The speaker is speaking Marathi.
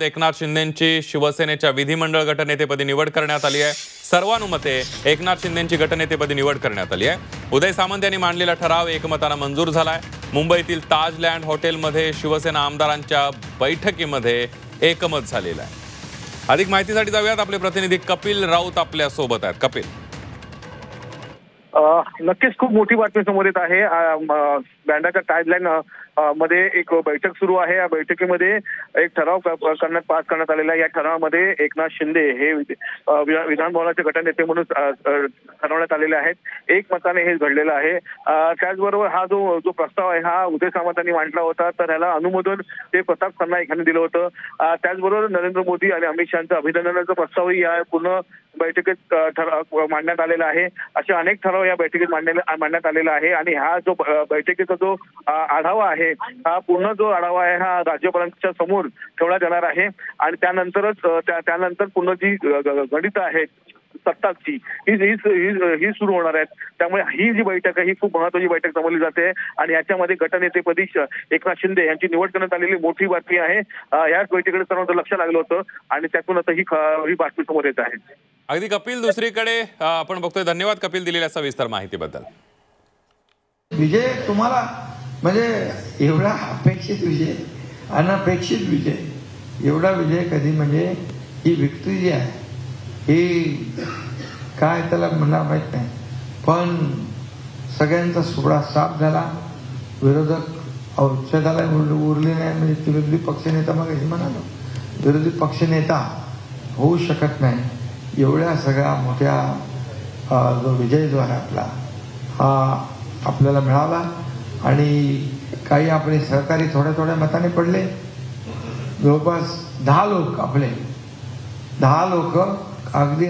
एकनाथ शिंदेंची शिवसेनेच्या विधिमंडळ गटनेतेपदी निवड करण्यात आली आहे। सर्वानुमते एकनाथ शिंदेंची गटनेतेपदी निवड करण्यात आली आहे। उदय सामंत यांनी मांडलेला ठराव एकमताने मंजूर झालाय। मुंबईतील ताजलँड हॉटेलमध्ये शिवसेना आमदारांच्या बैठकीमध्ये एकमत झालेलं आहे। अधिक माहितीसाठी जाऊयात, आपले प्रतिनिधी कपिल राऊत आपल्या सोबत आहेत। कपिल, नक्कीच खूप मोठी बातमी समोर येत आहे। बँडाच्या ताजलँड मध्ये एक बैठक सुरू आहे। या बैठकीमध्ये एक ठराव पास करण्यात आलेला आहे। या ठरावामध्ये एकनाथ शिंदे हे विधान भवनाचे गटनेते म्हणून ठरवण्यात आलेले आहेत। एक मताने हे घडलेलं आहे। त्याचबरोबर हा जो प्रस्ताव आहे हा उदय सामंतांनी मांडला होता, तर याला अनुमोदन ते प्रताप सरनाईक यांनी दिलं होतं। त्याचबरोबर नरेंद्र मोदी आणि अमित शहांचा अभिनंदनाचा प्रस्तावही या पूर्ण बैठकीत मांडण्यात आलेला आहे। असे अनेक ठराव या बैठकीत मांडण्यात आलेला आहे। आणि हा जो बैठकीचा जो आढावा आहे, हा पूर्ण जो आढावा आहे हा राज्यपालांच्या समोर ठेवण्यात येणार आहे। आणि त्यानंतर पूर्ण जी गणित आहेत सत्ताची ही सुरू होणार आहेत। त्यामुळे ही जी बैठक आहे ही खूप महत्त्वाची बैठक समजली जाते। आणि याच्यामध्ये गटनेतेपदी एकनाथ शिंदे यांची निवड करण्यात आलेली मोठी बातमी आहे। याच बैठकीकडे सर्वांचं लक्ष लागलं होतं आणि त्यातून आता ही बातमी समोर येत आहे। अगदी कपिल, दुसरीकडे आपण बघतोय, धन्यवाद कपिल दिलेल्या सविस्तर माहितीबद्दल। विजय तुम्हाला म्हणजे एवढा अपेक्षित विजय, अनपेक्षित विजय, एवढा विजय कधी म्हणजे ही विक्ट्री जी आहे ही काय त्याला म्हणणार माहित नाही, पण सगळ्यांचा सुबडा साफ झाला। विरोधक औषधाला उरले नाही, म्हणजे विरोधी पक्षनेता मग म्हणालो विरोधी पक्षनेता होऊ शकत नाही। एवढ्या सगळ्या मोठ्या जो विजय जो आहे आपला हा आपल्याला मिळाला। आणि काही आपले सहकारी थोड्या थोड्या मताने पडले, जवळपास 10 लोक अगदी